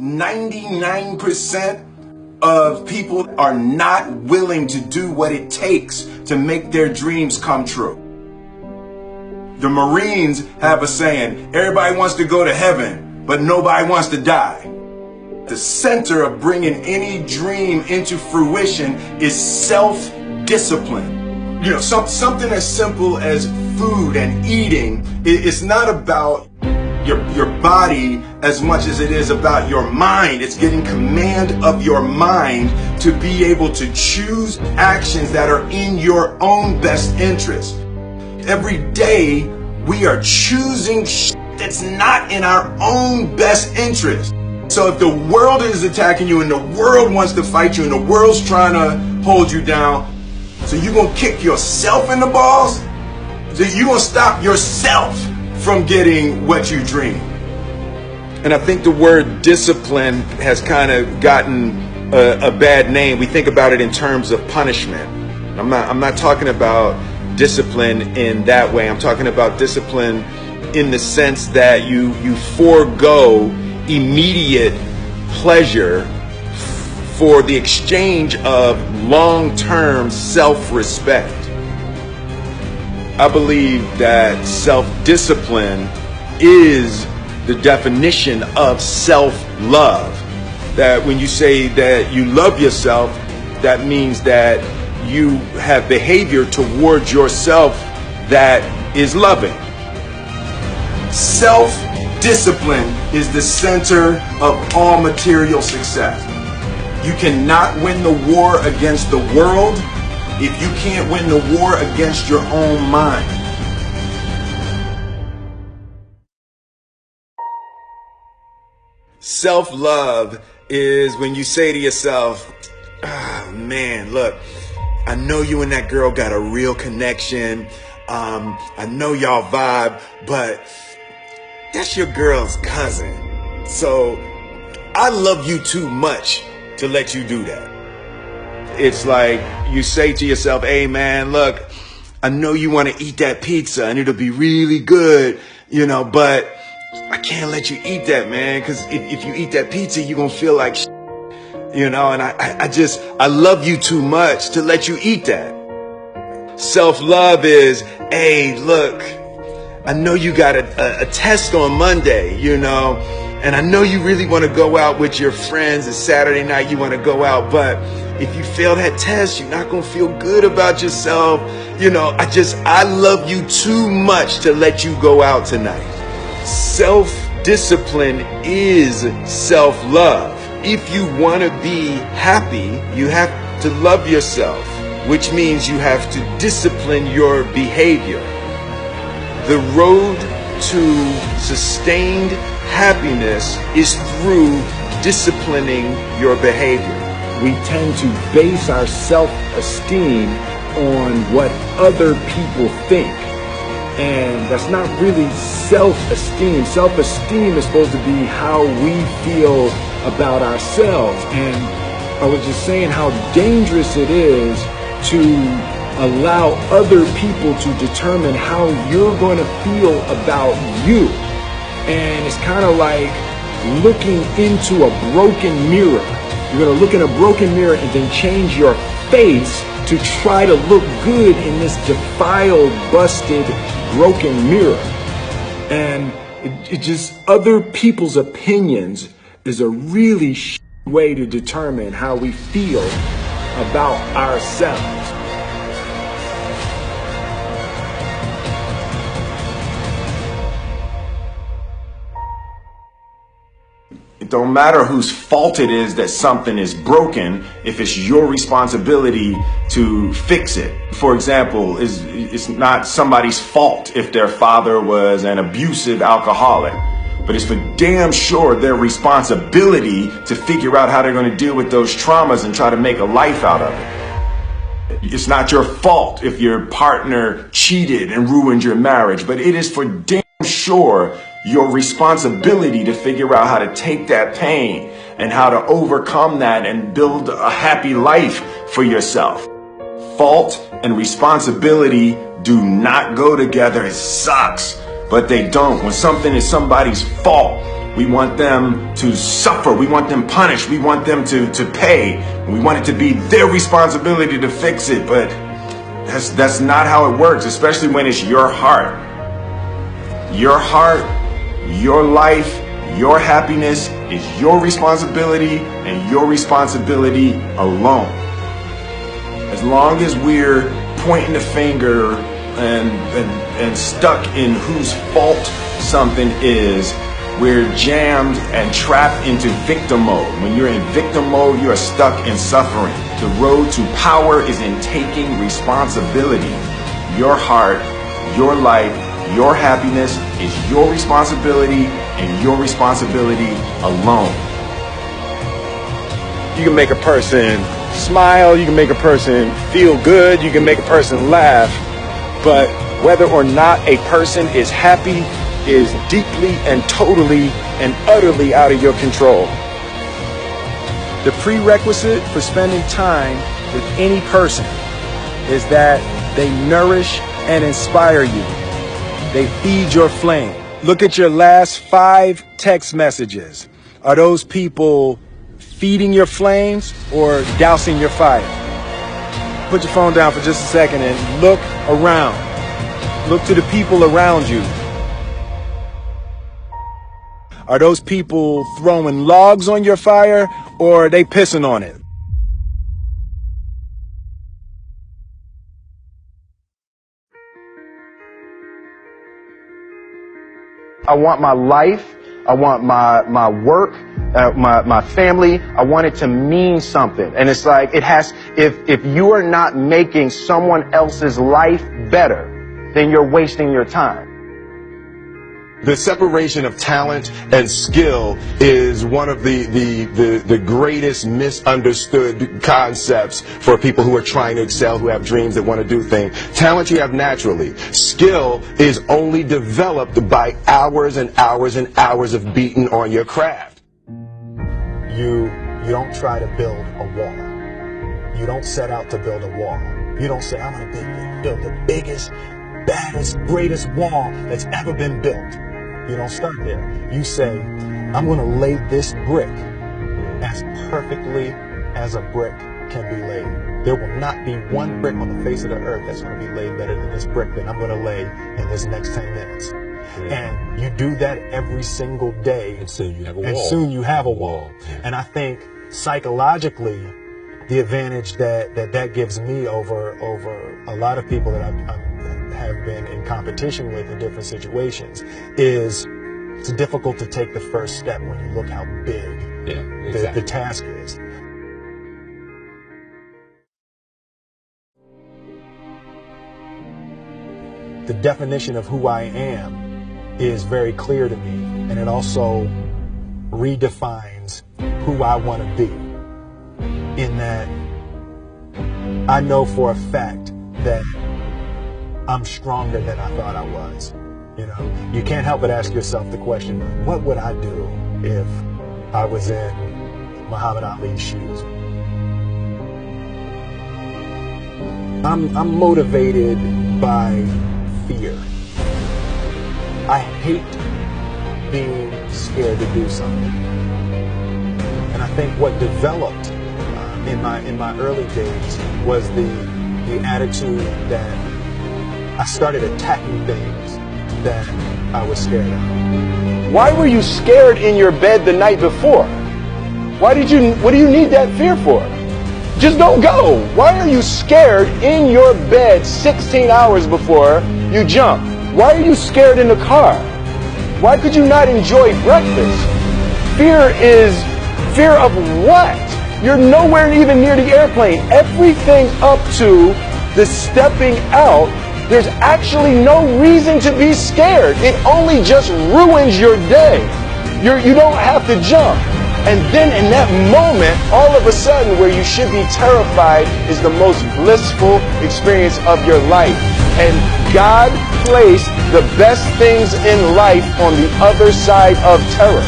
99% of people are not willing to do what it takes to make their dreams come true. The Marines have a saying, everybody wants to go to heaven, but nobody wants to die. The center of bringing any dream into fruition is self-discipline. You know, something as simple as food and eating. It's not about your body as much as it is about your mind. It's getting command of your mind to be able to choose actions that are in your own best interest. Every day we are choosing that's not in our own best interest. So if the world is attacking you and the world wants to fight you and the world's trying to hold you down, so you're going to kick yourself in the balls? So you're going to stop yourself from getting what you dream. And I think the word discipline has kind of gotten a bad name. We think about it in terms of punishment. I'm not talking about discipline in that way. I'm talking about discipline in the sense that you forego immediate pleasure for the exchange of long-term self-respect. I believe that self-discipline is the definition of self-love. That when you say that you love yourself, that means that you have behavior towards yourself that is loving. Self-discipline is the center of all material success. You cannot win the war against the world if you can't win the war against your own mind. Self-love is when you say to yourself, oh, man, look, I know you and that girl got a real connection. I know y'all vibe, but that's your girl's cousin. So I love you too much to let you do that. It's like you say to yourself, hey man, look, I know you want to eat that pizza and it'll be really good, you know, but I can't let you eat that, man, because if you eat that pizza, you're going to feel like you know, and I love you too much to let you eat that. Self-love is, hey, look, I know you got a test on Monday, you know, and I know you really want to go out with your friends. It's Saturday night, you want to go out, but if you fail that test, you're not going to feel good about yourself. You know, I love you too much to let you go out tonight. Self-discipline is self-love. If you want to be happy, you have to love yourself, which means you have to discipline your behavior. The road to sustained happiness is through disciplining your behavior. We tend to base our self-esteem on what other people think. And that's not really self-esteem. Self-esteem is supposed to be how we feel about ourselves. And I was just saying how dangerous it is to allow other people to determine how you're going to feel about you. And it's kind of like looking into a broken mirror. You're going to look in a broken mirror and then change your face to try to look good in this defiled, busted, broken mirror. And it just, other people's opinions is a really way to determine how we feel about ourselves. It don't matter whose fault it is that something is broken if it's your responsibility to fix it. For example, it's not somebody's fault if their father was an abusive alcoholic, but it's for damn sure their responsibility to figure out how they're going to deal with those traumas and try to make a life out of it. It's not your fault if your partner cheated and ruined your marriage, but it is for damn sure your responsibility to figure out how to take that pain and how to overcome that and build a happy life for yourself. Fault and responsibility do not go together. It sucks, but they don't. When something is somebody's fault, We want them to suffer. We want them punished. We want them to pay. We want it to be their responsibility to fix it. But that's not how it works, especially when it's your heart. Your heart, your life, your happiness is your responsibility and your responsibility alone. As long as we're pointing the finger and stuck in whose fault something is, we're jammed and trapped into victim mode. When you're in victim mode, you are stuck in suffering. The road to power is in taking responsibility. Your heart, your life, your happiness is your responsibility and your responsibility alone. You can make a person smile, you can make a person feel good, you can make a person laugh, but whether or not a person is happy is deeply and totally and utterly out of your control. The prerequisite for spending time with any person is that they nourish and inspire you. They feed your flame. Look at your last 5 text messages. Are those people feeding your flames or dousing your fire? Put your phone down for just a second and look around. Look to the people around you. Are those people throwing logs on your fire or are they pissing on it? I want my life, I want my work, my family, I want it to mean something. And it's like, if you are not making someone else's life better, then you're wasting your time. The separation of talent and skill is one of the greatest misunderstood concepts for people who are trying to excel, who have dreams that want to do things. Talent you have naturally. Skill is only developed by hours and hours and hours of beating on your craft. You don't try to build a wall. You don't set out to build a wall. You don't say, I'm going to build the biggest, baddest, greatest wall that's ever been built. You don't start there. You say, I'm going to lay this brick as perfectly as a brick can be laid. There will not be one brick on the face of the earth that's going to be laid better than this brick that I'm going to lay in this next 10 minutes. And you do that every single day. And soon you have a wall. And soon you have a wall. And I think psychologically, the advantage that gives me over a lot of people that I have been in competition with in different situations is it's difficult to take the first step when you look how big the task is. The definition of who I am is very clear to me, and it also redefines who I want to be, in that I know for a fact that I'm stronger than I thought I was. You know, you can't help but ask yourself the question, what would I do if I was in Muhammad Ali's shoes? I'm motivated by fear. I hate being scared to do something. And I think what developed in my early days was the attitude that I started attacking things that I was scared of. Why were you scared in your bed the night before? What do you need that fear for? Just don't go. Why are you scared in your bed 16 hours before you jump? Why are you scared in the car? Why could you not enjoy breakfast? Fear of what? You're nowhere even near the airplane. Everything up to the stepping out, there's actually no reason to be scared. It only just ruins your day. You don't have to jump. And then in that moment, all of a sudden, where you should be terrified is the most blissful experience of your life. And God placed the best things in life on the other side of terror.